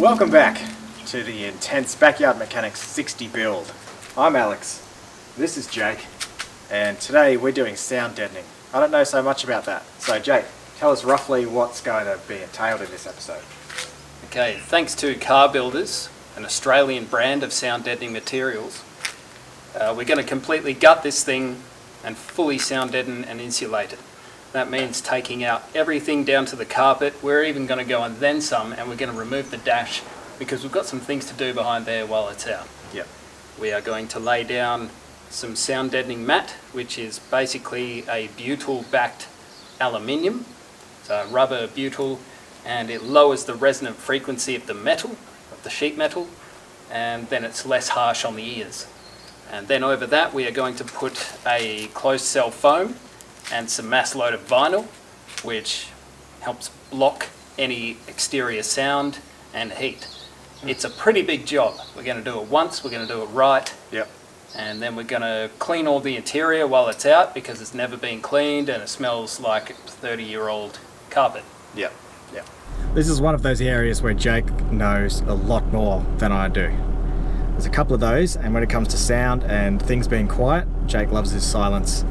Welcome back to the Intense Backyard Mechanics 60 build. I'm Alex, this is Jake, and today we're doing sound deadening. I don't know so much about that, so Jake, tell us roughly what's going to be entailed in this episode. Okay, thanks to Car Builders, an Australian brand of sound deadening materials, we're going to completely gut this thing and fully sound deaden and insulate it. That means taking out everything down to the carpet. We're even going to go and then some, and we're going to remove the dash because we've got some things to do behind there while it's out. Yep. We are going to lay down some sound deadening mat, which is basically a butyl-backed aluminium, so rubber butyl, and it lowers the resonant frequency of the metal, of the sheet metal, and then it's less harsh on the ears. And then over that we are going to put a closed cell foam and some mass loaded vinyl, which helps block any exterior sound and heat. It's a pretty big job. We're going to do it once, we're going to do it right. Yep. And then we're going to clean all the interior while it's out because it's never been cleaned and it smells like a 30-year-old carpet. Yep. Yep. This is one of those areas where Jake knows a lot more than I do. There's a couple of those, and when it comes to sound and things being quiet, Jake loves his silence.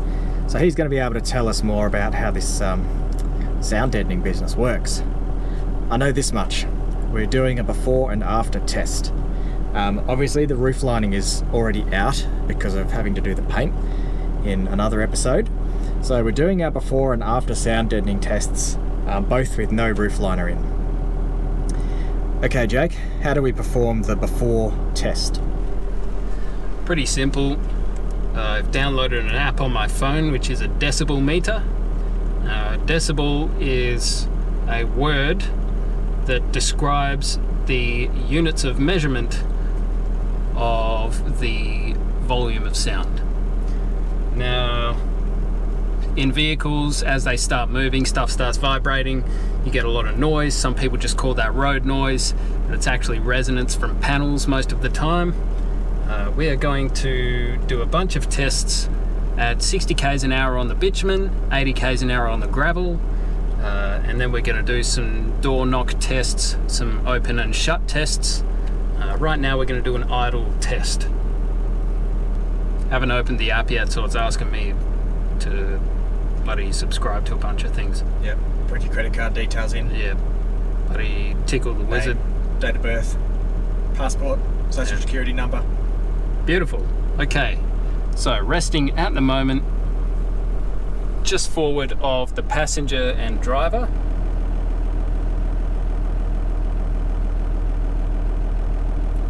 So he's going to be able to tell us more about how this sound deadening business works. I know this much. We're doing a before and after test. Obviously the roof lining is already out because of having to do the paint in another episode. So we're doing our before and after sound deadening tests, both with no roof liner in. Okay Jake, how do we perform the before test? Pretty simple. I've downloaded an app on my phone which is a decibel meter. Decibel is a word that describes the units of measurement of the volume of sound. Now, in vehicles, as they start moving, stuff starts vibrating, you get a lot of noise. Some people just call that road noise, but it's actually resonance from panels most of the time. We are going to do a bunch of tests at 60 k's an hour on the bitumen, 80 k's an hour on the gravel, and then we're going to do some door knock tests, some open and shut tests. Right now we're going to do an idle test. Haven't opened the app yet, so it's asking me to bloody subscribe to a bunch of things. Yep, put your credit card details in. Yeah, bloody tickle the wizard. Date of birth, passport, social security number. Beautiful. Okay, so resting at the moment just forward of the passenger and driver.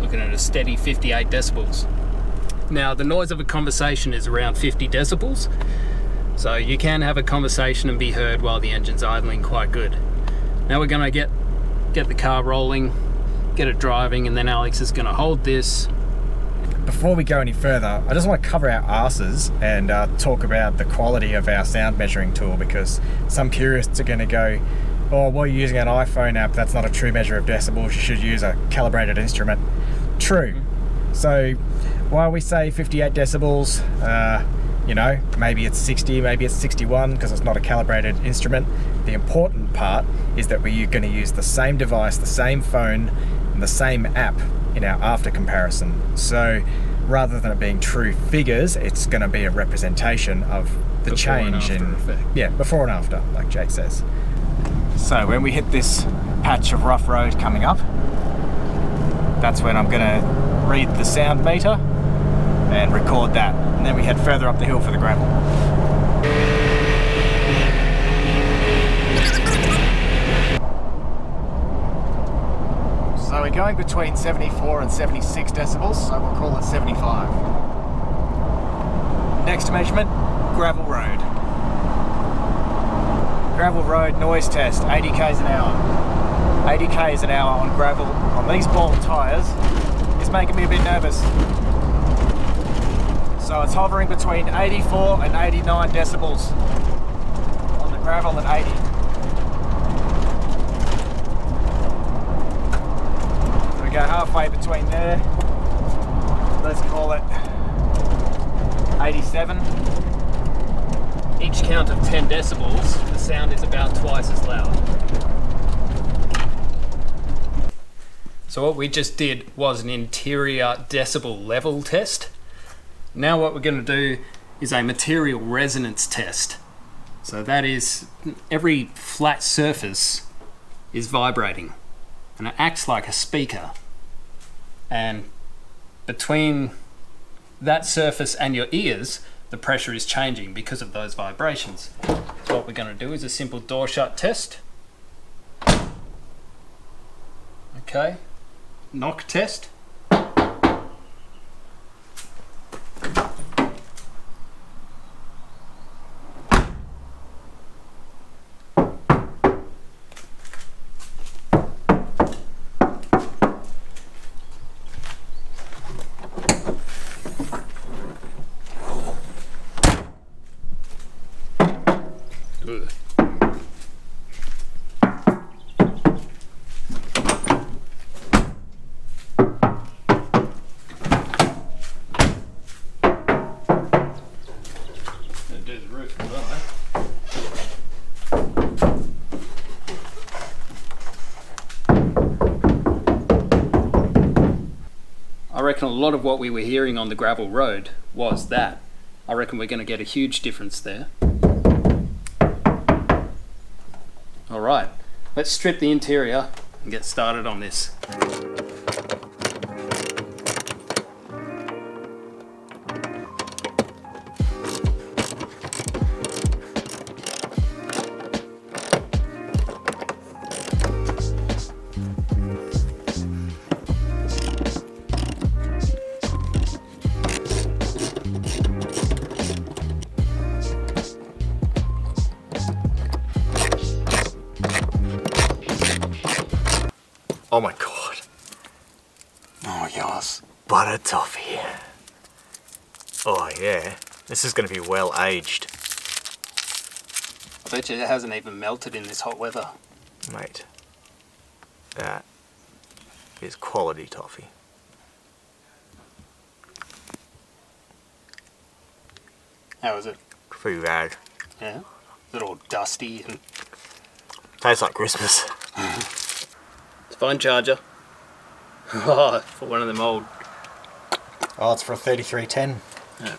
Looking at a steady 58 decibels. Now the noise of a conversation is around 50 decibels, so you can have a conversation and be heard while the engine's idling quite good. Now we're going to get the car rolling, get it driving, and then Alex is going to hold this. Before we go any further, I just want to cover our asses and talk about the quality of our sound measuring tool, because some purists are going to go, oh, well, you're using an iPhone app, that's not a true measure of decibels, you should use a calibrated instrument. True. So while we say 58 decibels, you know, maybe it's 60, maybe it's 61 because it's not a calibrated instrument. The important part is that we're going to use the same device, the same phone, and the same app in our after comparison. So rather than it being true figures, it's going to be a representation of the before change in effect. Yeah, before and after, like Jake says. So when we hit this patch of rough road coming up, that's when I'm going to read the sound meter and record that, and then we head further up the hill for the gravel. So we're going between 74 and 76 decibels, so we'll call it 75. Next measurement, gravel road. Gravel road noise test, 80 k's an hour. 80 k's an hour on gravel on these ball tyres is making me a bit nervous. So it's hovering between 84 and 89 decibels on the gravel at 80. So we go halfway between there. Let's call it 87. Each count of 10 decibels, the sound is about twice as loud. So what we just did was an interior decibel level test. Now what we're going to do is a material resonance test. So that is, every flat surface is vibrating and it acts like a speaker. And between that surface and your ears, the pressure is changing because of those vibrations. So what we're going to do is a simple door shut test. Okay, knock test. Do the roof as well, I reckon a lot of what we were hearing on the gravel road was that. I reckon we're going to get a huge difference there. Alright, let's strip the interior and get started on this. Oh my god. Oh yes. Butter toffee. Oh yeah. This is going to be well aged. I bet you it hasn't even melted in this hot weather. Mate. That is quality toffee. How is it? Pretty bad. Yeah? Is it all dusty and... Tastes like Christmas. Phone charger. Oh, for one of them old. Oh, it's for a 3310. Yeah.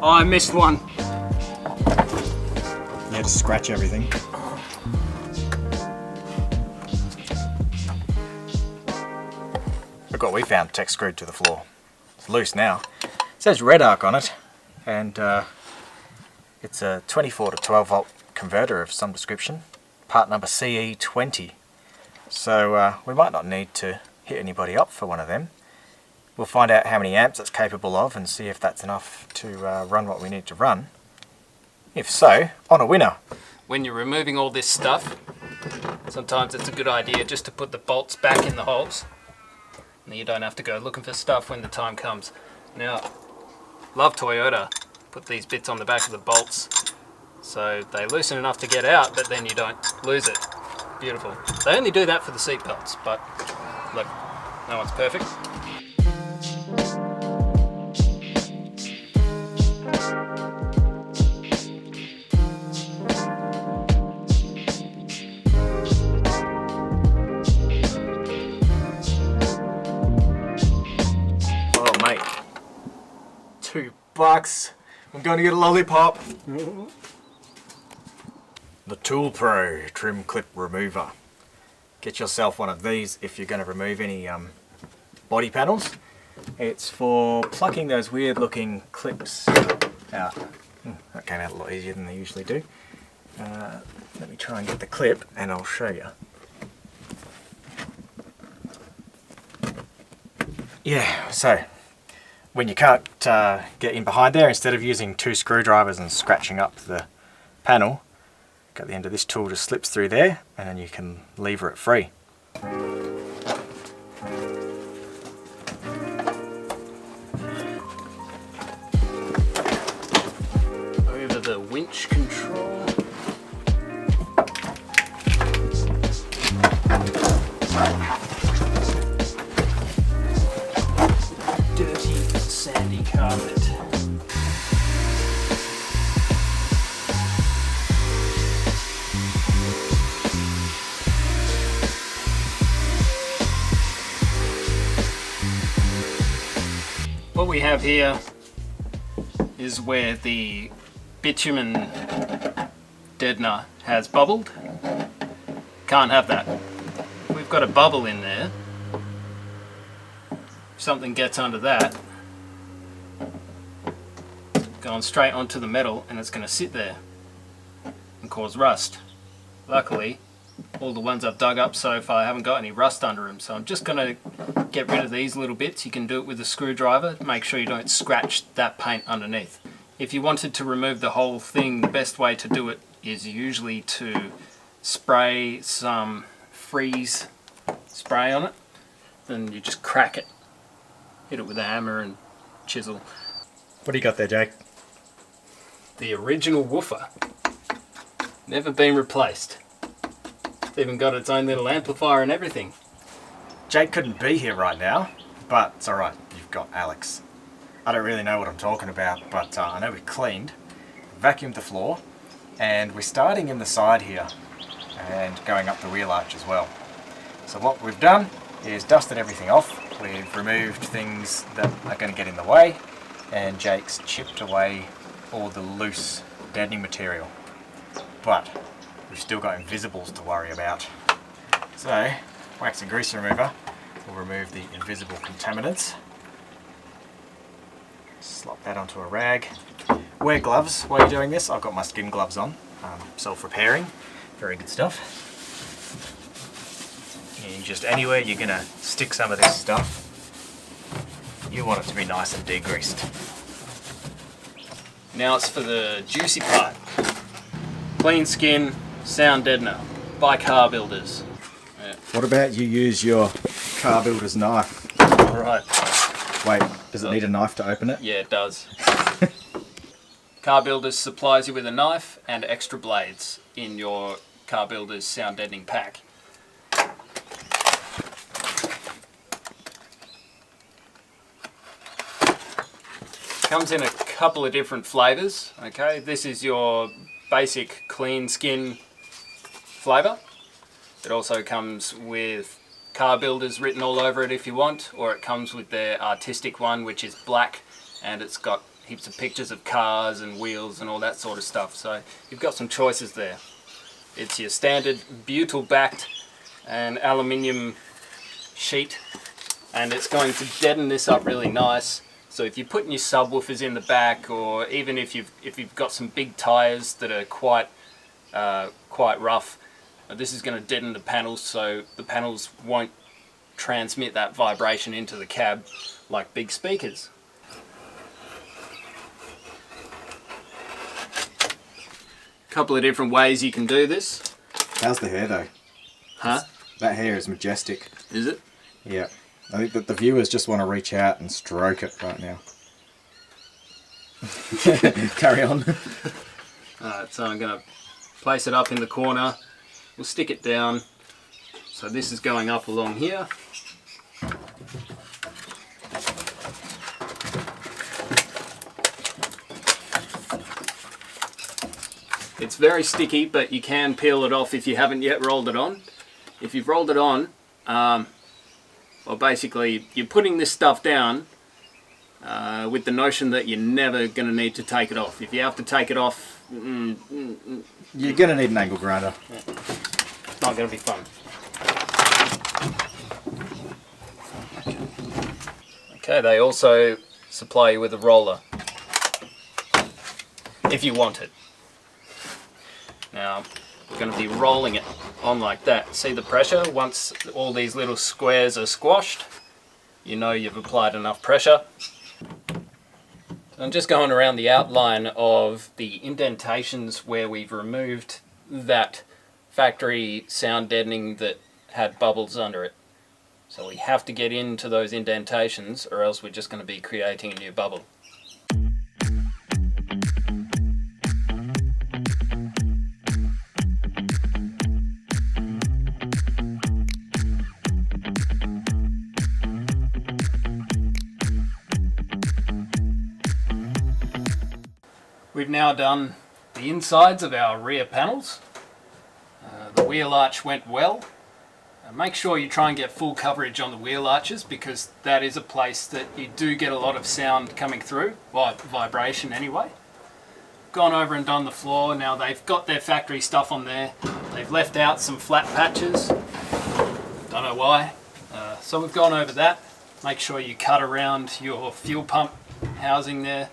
Oh, I missed one. You had to scratch everything. Look what we found, tech screwed to the floor. It's loose now. It says red arc on it, and it's a 24 to 12 volt converter of some description, part number CE20. So we might not need to hit anybody up for one of them. We'll find out how many amps it's capable of and see if that's enough to run what we need to run. If so, on a winner. When you're removing all this stuff, sometimes it's a good idea just to put the bolts back in the holes. And you don't have to go looking for stuff when the time comes. Now, love Toyota. Put these bits on the back of the bolts so they loosen enough to get out, but then you don't lose it. Beautiful. They only do that for the seat belts, but look, no one's perfect. Oh mate, $2. I'm going to get a lollipop. The Tool Pro Trim Clip Remover. Get yourself one of these if you're going to remove any body panels. It's for plucking those weird looking clips out. That came out a lot easier than they usually do. Let me try and get the clip and I'll show you. Yeah, so when you can't get in behind there, instead of using 2 screwdrivers and scratching up the panel, at the end of this tool just slips through there and then you can lever it free. Over the winch control. Dirty, sandy carpet. What we have here is where the bitumen deadener has bubbled. Can't have that. We've got a bubble in there. If something gets under that, going straight onto the metal, and it's going to sit there and cause rust. Luckily, all the ones I've dug up so far haven't got any rust under them, so I'm just going to get rid of these little bits. You can do it with a screwdriver. Make sure you don't scratch that paint underneath. If you wanted to remove the whole thing, the best way to do it is usually to spray some freeze spray on it. Then you just crack it. Hit it with a hammer and chisel. What do you got there, Jake? The original woofer. Never been replaced. It's even got its own little amplifier and everything. Jake couldn't be here right now, but it's alright, you've got Alex. I don't really know what I'm talking about, but I know we cleaned, vacuumed the floor, and we're starting in the side here and going up the wheel arch as well. So what we've done is dusted everything off. We've removed things that are going to get in the way, and Jake's chipped away all the loose deadening material. But we've still got invisibles to worry about. So, wax and grease remover will remove the invisible contaminants. Slop that onto a rag. Wear gloves while you're doing this. I've got my skin gloves on. Self-repairing. Very good stuff. And just anywhere you're going to stick some of this stuff, you want it to be nice and degreased. Now it's for the juicy part. Clean skin, sound deadener by Car Builders. Yeah. What about you use your Car Builder's knife? Alright. Wait, does it need a knife to open it? Yeah, it does. Car Builders supplies you with a knife and extra blades in your Car Builders sound deadening pack. Comes in a couple of different flavours. Okay, this is your basic clean skin flavour. It also comes with Car Builders written all over it if you want, or it comes with their artistic one, which is black, and it's got heaps of pictures of cars and wheels and all that sort of stuff. So you've got some choices there. It's your standard butyl backed and aluminium sheet, and it's going to deaden this up really nice. So if you're putting your subwoofers in the back, or even if you've got some big tyres that are quite rough, this is going to deaden the panels, so the panels won't transmit that vibration into the cab like big speakers. A couple of different ways you can do this. How's the hair though? Huh? That hair is majestic. Is it? Yeah. I think that the viewers just want to reach out and stroke it right now. Carry on. Alright, so I'm going to place it up in the corner. We'll stick it down. So this is going up along here. It's very sticky, but you can peel it off if you haven't yet rolled it on. If you've rolled it on, well, basically, you're putting this stuff down with the notion that you're never going to need to take it off. If you have to take it off, You're going to need an angle grinder. it's not going to be fun. Okay, they also supply you with a roller, if you want it. Now, we're going to be rolling it on like that. See the pressure? Once all these little squares are squashed, you know you've applied enough pressure. So I'm just going around the outline of the indentations where we've removed that factory sound deadening that had bubbles under it. So we have to get into those indentations, or else we're just going to be creating a new bubble. We've now done the insides of our rear panels. The wheel arch went well. Make sure you try and get full coverage on the wheel arches, because that is a place that you do get a lot of sound coming through, well, vibration anyway. Gone over and done the floor. Now they've got their factory stuff on there. They've left out some flat patches. Don't know why. So we've gone over that. Make sure you cut around your fuel pump housing there,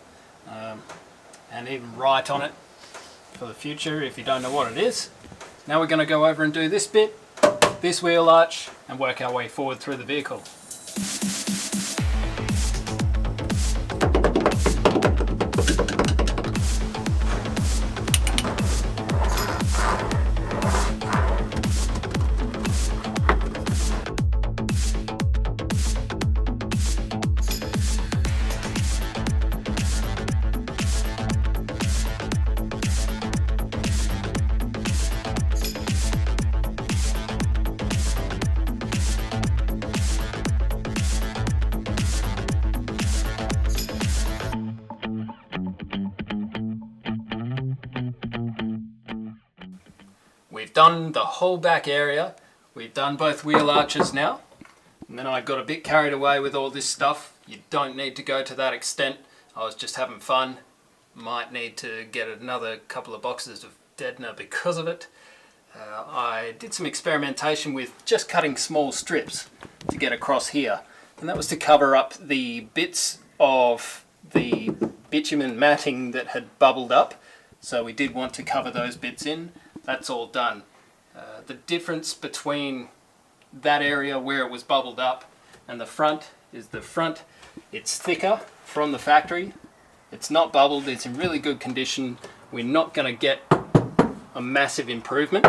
and even write on it for the future if you don't know what it is. Now we're going to go over and do this bit, this wheel arch, and work our way forward through the vehicle. We've done the whole back area, we've done both wheel arches now, and then I got a bit carried away with all this stuff. You don't need to go to that extent, I was just having fun. Might need to get another couple of boxes of deadener because of it. I did some experimentation with just cutting small strips to get across here, and that was to cover up the bits of the bitumen matting that had bubbled up, so we did want to cover those bits in. That's all done. The difference between that area where it was bubbled up and the front is the front, it's thicker from the factory. It's not bubbled, it's in really good condition. We're not going to get a massive improvement,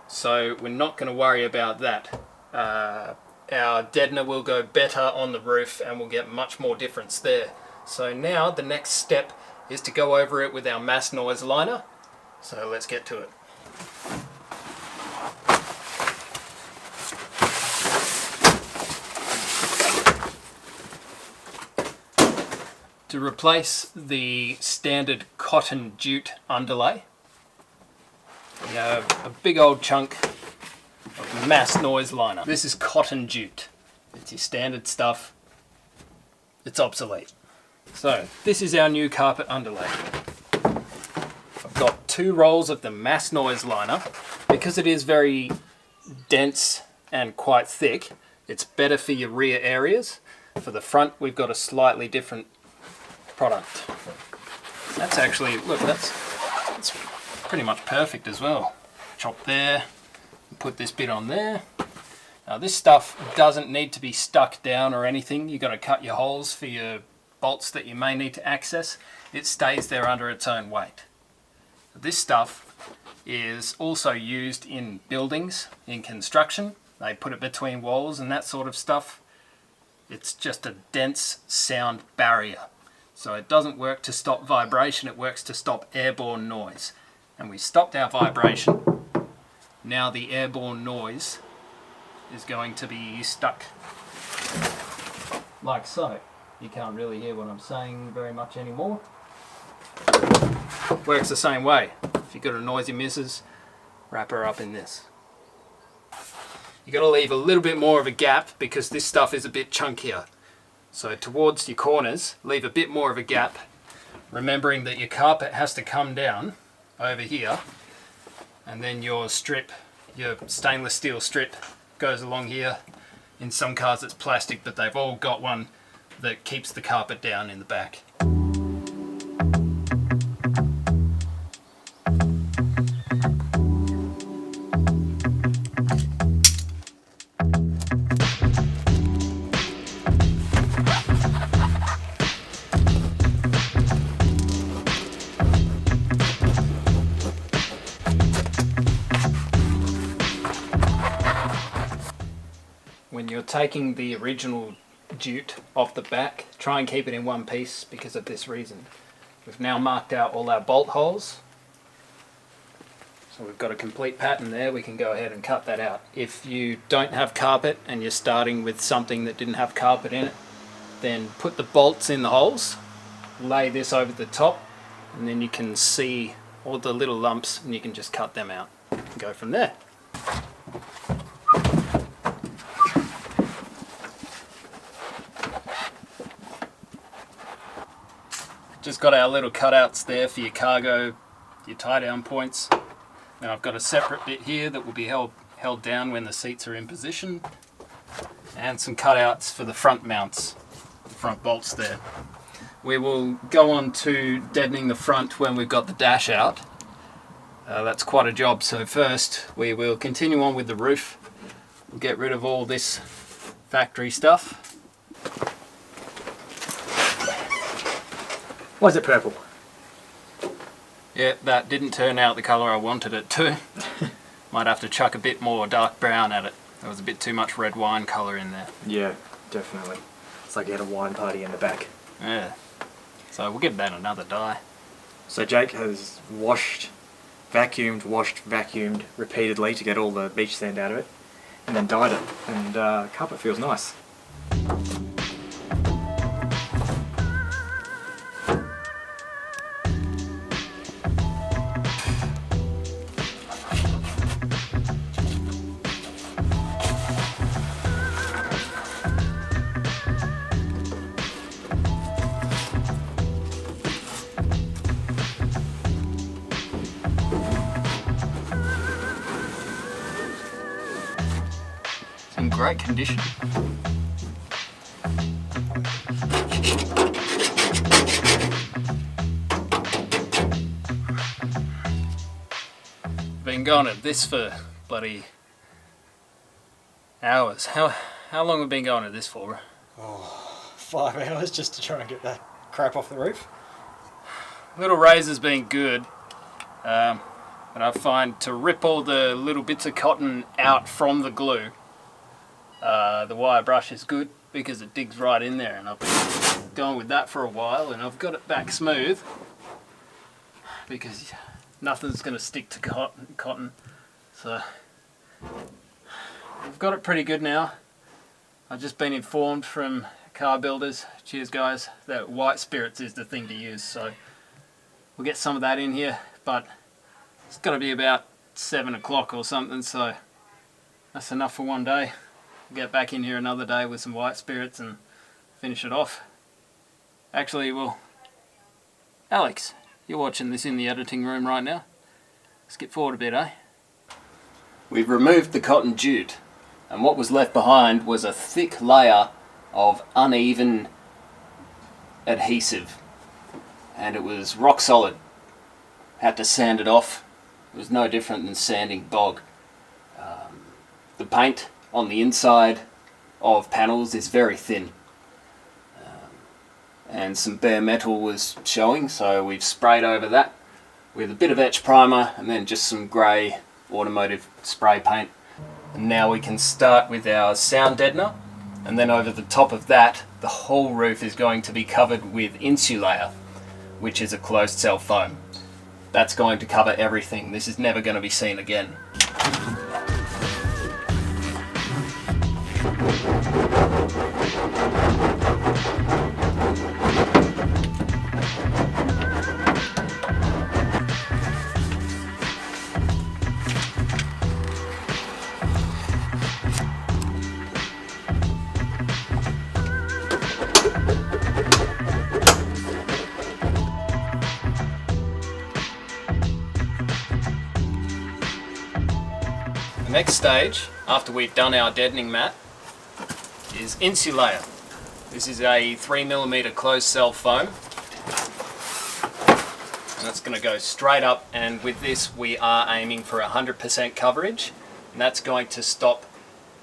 so we're not going to worry about that. Our deadener will go better on the roof and we'll get much more difference there. So now the next step is to go over it with our mass noise liner. So let's get to it. To replace the standard cotton jute underlay, we have a big old chunk of mass noise liner. This is cotton jute. It's your standard stuff. It's obsolete. So this is our new carpet underlay. I've got 2 rolls of the mass noise liner. Because it is very dense and quite thick, it's better for your rear areas. For the front, we've got a slightly different product. That's actually, look, that's pretty much perfect as well. Chop there, put this bit on there. Now this stuff doesn't need to be stuck down or anything. You've got to cut your holes for your bolts that you may need to access. It stays there under its own weight. This stuff is also used in buildings, in construction. They put it between walls and that sort of stuff. It's just a dense sound barrier. So it doesn't work to stop vibration, it works to stop airborne noise. And we stopped our vibration. Now the airborne noise is going to be stuck like so. You can't really hear what I'm saying very much anymore. Works the same way. If you've got a noisy missus, wrap her up in this. You've got to leave a little bit more of a gap because this stuff is a bit chunkier. So towards your corners, leave a bit more of a gap, remembering that your carpet has to come down over here, and then your strip, your stainless steel strip, goes along here. In some cars it's plastic, but they've all got one that keeps the carpet down in the back. When you're taking the original jute off the back, try and keep it in one piece because of this reason. We've now marked out all our bolt holes. So we've got a complete pattern there, we can go ahead and cut that out. If you don't have carpet and you're starting with something that didn't have carpet in it, then put the bolts in the holes, lay this over the top, and then you can see all the little lumps and you can just cut them out and go from there. Just got our little cutouts there for your cargo, your tie down points. And I've got a separate bit here that will be held down when the seats are in position. And some cutouts for the front mounts, the front bolts there. We will go on to deadening the front when we've got the dash out. That's quite a job, so first we will continue on with the roof. We'll get rid of all this factory stuff. Why is it purple? Yeah, that didn't turn out the colour I wanted it to. Might have to chuck a bit more dark brown at it. There was a bit too much red wine colour in there. Yeah, definitely. It's like you had a wine party in the back. Yeah. So we'll give that another dye. So Jake has vacuumed repeatedly to get all the beach sand out of it, and then dyed it, and carpet feels nice. In great condition. Been going at this for bloody hours. How long have we been going at this for? Oh, 5 hours just to try and get that crap off the roof. Little razor's been good, but I find to rip all the little bits of cotton out from the glue, the wire brush is good because it digs right in there, and I've been going with that for a while, and I've got it back smooth because nothing's going to stick to cotton. So I've got it pretty good now. I've just been informed from car builders, cheers guys, that white spirits is the thing to use, so we'll get some of that in here, but it's got to be about 7 o'clock or something, so that's enough for one day. Get back in here another day with some white spirits and finish it off. Actually, well, Alex, you're watching this in the editing room right now. Skip forward a bit, eh? We've removed the cotton jute, and what was left behind was a thick layer of uneven adhesive, and it was rock solid. Had to sand it off. It was no different than sanding bog. The paint on the inside of panels is very thin, and some bare metal was showing, so we've sprayed over that with a bit of etch primer and then just some grey automotive spray paint. And now we can start with our sound deadener, and then over the top of that the whole roof is going to be covered with Insulating, which is a closed cell foam. That's going to cover everything. This is never going to be seen again. The next stage, after we've done our deadening mat, is Insulating. This is a 3mm closed cell foam, and that's going to go straight up, and with this we are aiming for 100% coverage, and that's going to stop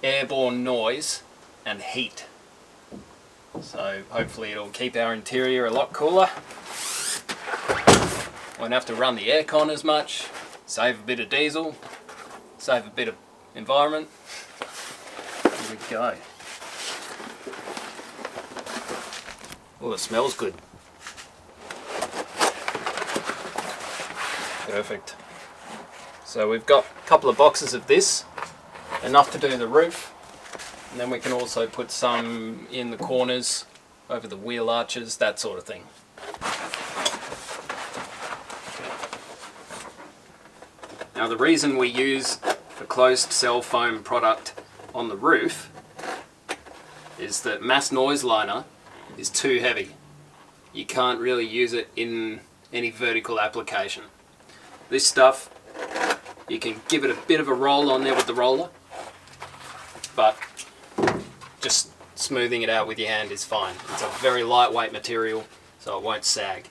airborne noise and heat. So hopefully it'll keep our interior a lot cooler. Won't have to run the aircon as much, save a bit of diesel, save a bit of environment. Here we go. Oh, it smells good. Perfect. So we've got a couple of boxes of this, enough to do the roof, and then we can also put some in the corners, over the wheel arches, that sort of thing. Now the reason we use a closed cell foam product on the roof is that mass noise liner is too heavy. You can't really use it in any vertical application. This stuff, you can give it a bit of a roll on there with the roller, but just smoothing it out with your hand is fine. It's a very lightweight material, so it won't sag.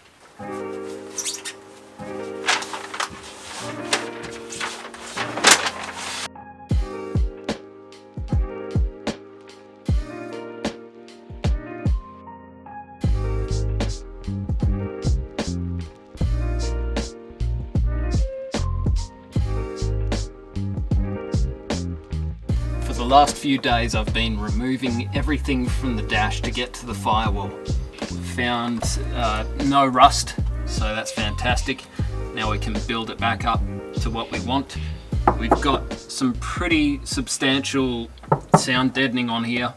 For the last few days I've been removing everything from the dash to get to the firewall. Found no rust, so that's fantastic. Now we can build it back up to what we want. We've got some pretty substantial sound deadening on here,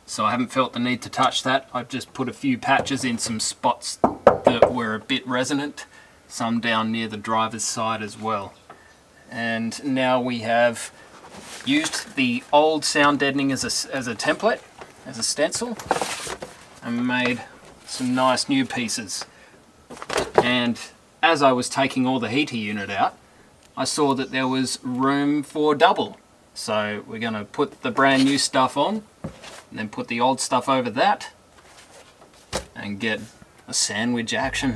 so I haven't felt the need to touch that. I've just put a few patches in some spots that were a bit resonant, some down near the driver's side as well. And now we have used the old sound deadening as a template, as a stencil, and made some nice new pieces. And as I was taking all the heater unit out, I saw that there was room for double. So we're going to put the brand new stuff on, and then put the old stuff over that, and get a sandwich action.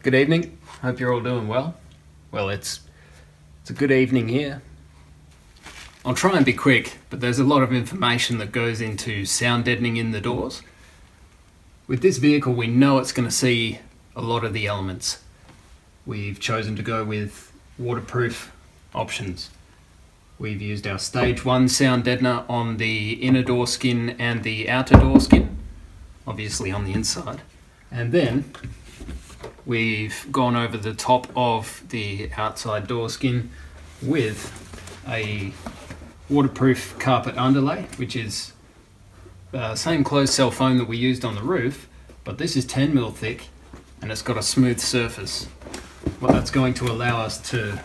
Good evening, hope you're all doing well. Well, it's a good evening here. I'll try and be quick, but there's a lot of information that goes into sound deadening in the doors. With this vehicle, we know it's going to see a lot of the elements. We've chosen to go with waterproof options. We've used our stage 1 sound deadener on the inner door skin and the outer door skin, obviously on the inside. And then we've gone over the top of the outside door skin with a waterproof carpet underlay, which is same closed cell foam that we used on the roof, but this is 10mm thick and it's got a smooth surface. What that's going to allow us to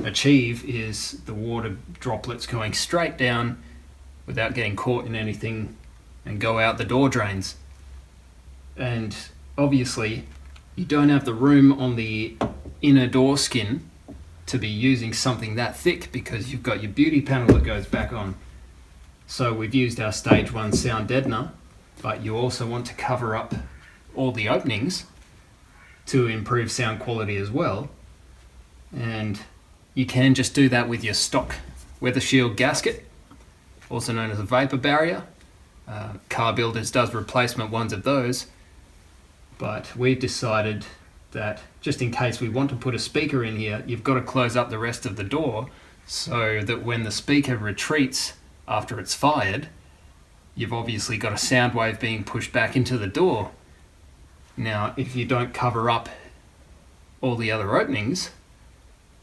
achieve is the water droplets going straight down without getting caught in anything and go out the door drains. And obviously you don't have the room on the inner door skin to be using something that thick because you've got your beauty panel that goes back on. So we've used our stage 1 sound deadener, but you also want to cover up all the openings to improve sound quality as well. And you can just do that with your stock weather shield gasket, also known as a vapor barrier. Car Builders does replacement ones of those. But we've decided that just in case we want to put a speaker in here, you've got to close up the rest of the door so that when the speaker retreats after it's fired, you've obviously got a sound wave being pushed back into the door. Now, if you don't cover up all the other openings,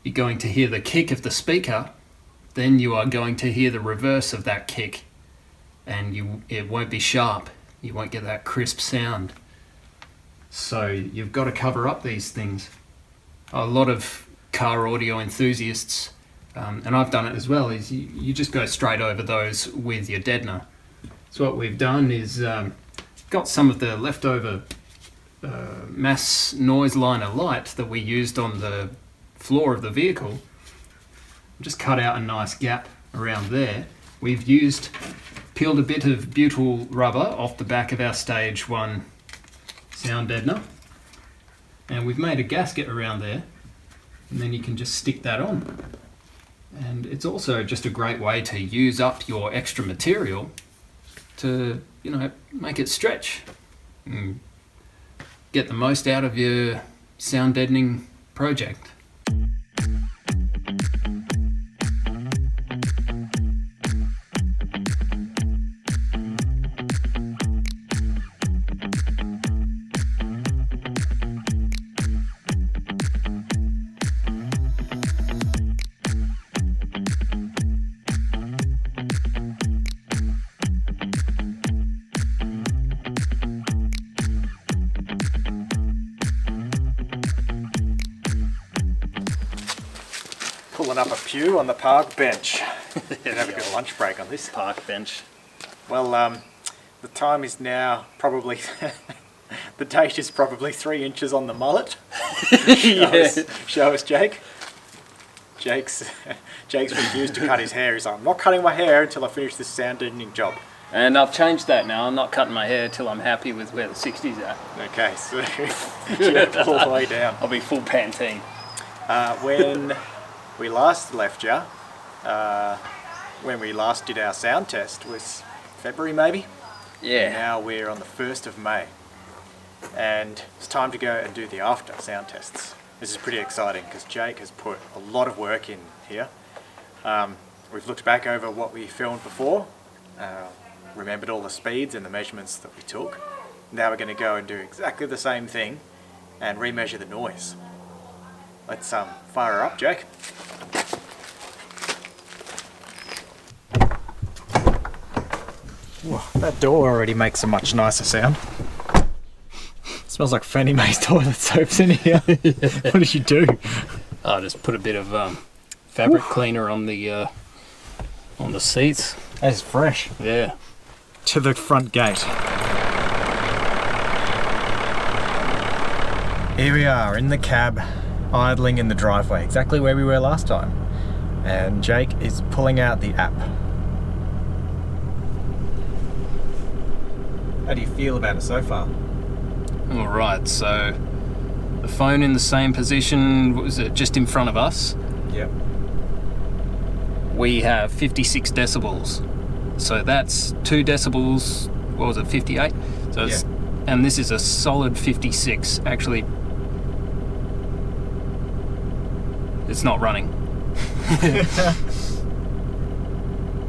you're going to hear the kick of the speaker, then you are going to hear the reverse of that kick, and it won't be sharp. You won't get that crisp sound. So you've got to cover up these things. A lot of car audio enthusiasts, and I've done it as well, is you just go straight over those with your deadener. So what we've done is got some of the leftover mass noise liner light that we used on the floor of the vehicle, just cut out a nice gap around there. we've peeled a bit of butyl rubber off the back of our stage 1 sound deadener, and we've made a gasket around there, and then you can just stick that on. And it's also just a great way to use up your extra material to, make it stretch and get the most out of your sound deadening project. Pulling up a pew on the park bench. Gonna have a good lunch break on this Park bench. Well, the time is now probably the date is probably 3 inches on the mullet. Show us Jake. Jake's refused to cut his hair. He's like, I'm not cutting my hair until I finish this sound deadening job. And I've changed that now. I'm not cutting my hair till I'm happy with where the 60's at. Okay, so Jake all the way down. I'll be full Pantene. When we last left you, when we last did our sound test, was February maybe? Yeah. Now we're on the 1st of May. And it's time to go and do the after sound tests. This is pretty exciting because Jake has put a lot of work in here. We've looked back over what we filmed before, remembered all the speeds and the measurements that we took. Now we're going to go and do exactly the same thing and remeasure the noise. Let's fire her up, Jake. Whoa, that door already makes a much nicer sound. Smells like Fannie Mae's toilet soaps in here. What did you do? I just put a bit of fabric cleaner on the seats. That's fresh. Yeah. To the front gate. Here we are in the cab, idling in the driveway, exactly where we were last time. And Jake is pulling out the app. How do you feel about it so far? Alright, so the phone in the same position, was it just in front of us? Yep. We have 56 decibels. So that's 2 decibels, what was it, 58? So it's, and this is a solid 56. Actually, it's not running.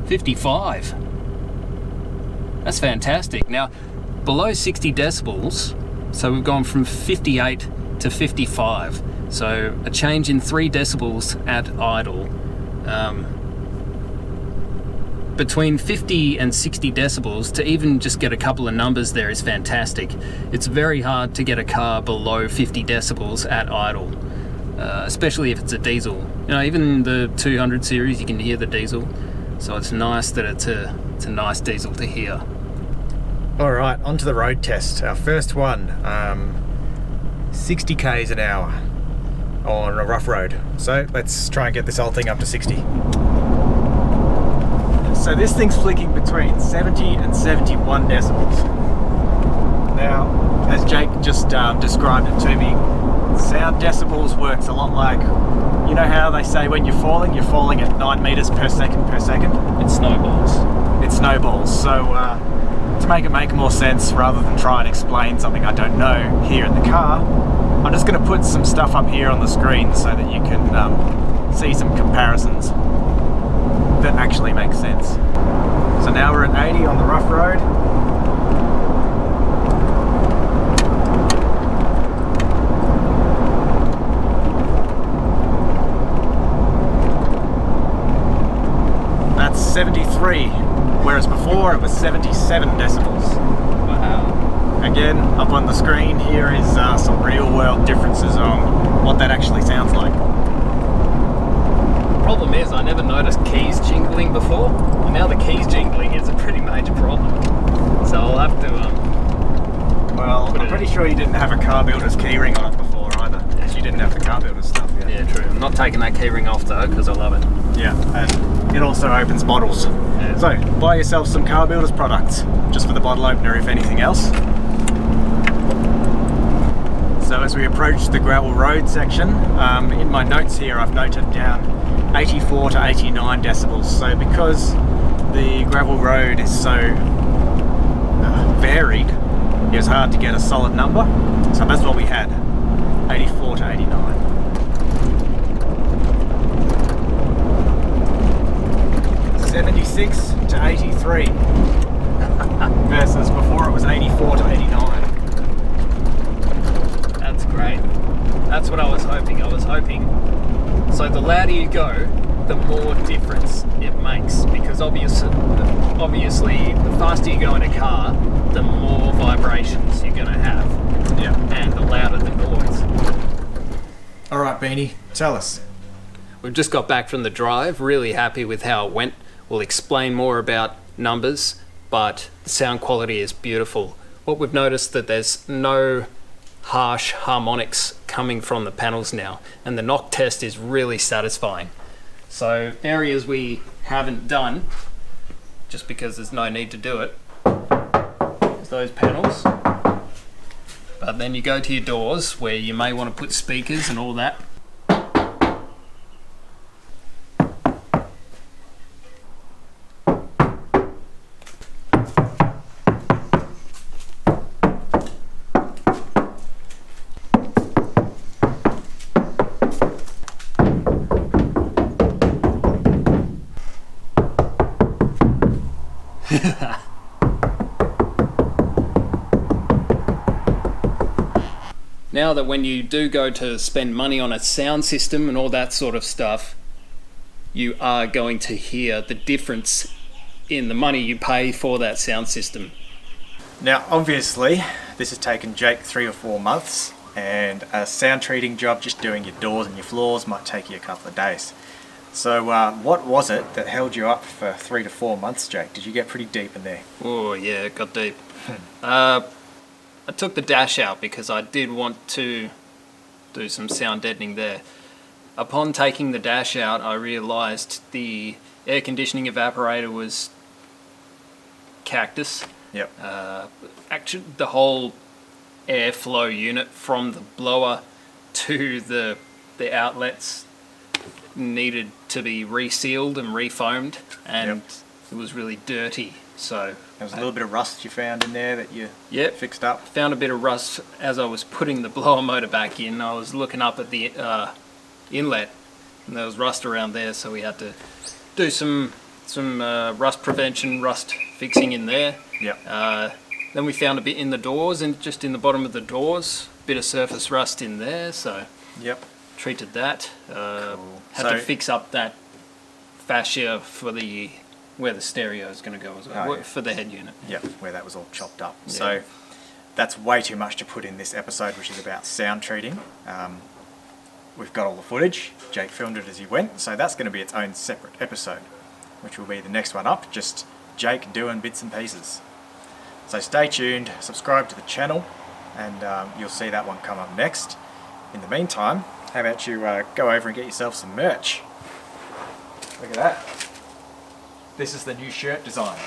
55. That's fantastic. Now, below 60 decibels, so we've gone from 58 to 55. So a change in 3 decibels at idle. Between 50 and 60 decibels, to even just get a couple of numbers there is fantastic. It's very hard to get a car below 50 decibels at idle, especially if it's a diesel. Even the 200 series, you can hear the diesel. So it's nice that it's a nice diesel to hear. All right, on to the road test. Our first one, 60 k's an hour on a rough road. So let's try and get this whole thing up to 60. So this thing's flicking between 70 and 71 decibels. Now, as Jake just described it to me, sound decibels works a lot like, you know how they say when you're falling at 9 meters per second. It snowballs. It snowballs. So to make it make more sense, rather than try and explain something I don't know here in the car, I'm just going to put some stuff up here on the screen so that you can see some comparisons that actually make sense. So now we're at 80 on the rough road. That's 73, whereas before it was 77 decibels. Wow. Again, up on the screen here is some real world differences on what that actually sounds like. Problem is, I never noticed keys jingling before, and now the keys jingling is a pretty major problem. So I'll have to well, I'm pretty sure you didn't have a car builder's keyring on it before either, because you didn't have the car builder's stuff yet. Yeah, true. I'm not taking that keyring off though, because I love it. Yeah, and it also opens bottles. Yeah. So buy yourself some Car Builders products, just for the bottle opener if anything else. So as we approach the gravel road section, in my notes here I've noted down 84 to 89 decibels. So because the gravel road is so varied, it was hard to get a solid number. So that's what we had, 84 to 89. 76 to 83 versus before it was 84 to 89. That's great. That's what I was hoping. So the louder you go, the more difference it makes, because obviously the faster you go in a car, the more vibrations you're going to have. Yeah. And the louder the noise. All right, Beanie, tell us. We've just got back from the drive, really happy with how it went. We'll explain more about numbers, but the sound quality is beautiful. What we've noticed that there's no harsh harmonics coming from the panels now, and the knock test is really satisfying. So areas we haven't done, just because there's no need to do it, is those panels. But then you go to your doors where you may want to put speakers and all that. Now that when you do go to spend money on a sound system and all that sort of stuff, you are going to hear the difference in the money you pay for that sound system. Now, obviously, this has taken Jake 3 or 4 months, and a sound treating job, just doing your doors and your floors, might take you a couple of days. So what was it that held you up for 3 to 4 months, Jake? Did you get pretty deep in there? Oh yeah, it got deep. I took the dash out because I did want to do some sound deadening there. Upon taking the dash out, I realised the air conditioning evaporator was cactus. Yep. Actually, the whole airflow unit from the blower to the outlets needed to be resealed and refoamed, and it was really dirty. So there was a little bit of rust you found in there that you fixed up? Found a bit of rust as I was putting the blower motor back in. I was looking up at the inlet, and there was rust around there, so we had to do some rust prevention, rust fixing in there. Yep. Then we found a bit in the doors, and just in the bottom of the doors, a bit of surface rust in there, so treated that. Cool. Had to fix up that fascia for where the stereo is going to go as well, for the head unit. Yep, where that was all chopped up. Yeah. So that's way too much to put in this episode, which is about sound treating. We've got all the footage. Jake filmed it as he went, so that's going to be its own separate episode, which will be the next one up, just Jake doing bits and pieces. So stay tuned, subscribe to the channel, and you'll see that one come up next. In the meantime, how about you go over and get yourself some merch? Look at that. This is the new shirt design.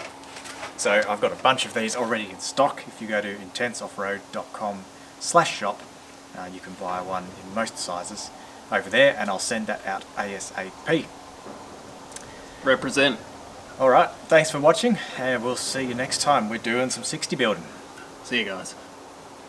So I've got a bunch of these already in stock. If you go to intenseoffroad.com/shop, you can buy one in most sizes over there, and I'll send that out ASAP. Represent. Alright, thanks for watching, and we'll see you next time. We're doing some 60 building. See you guys.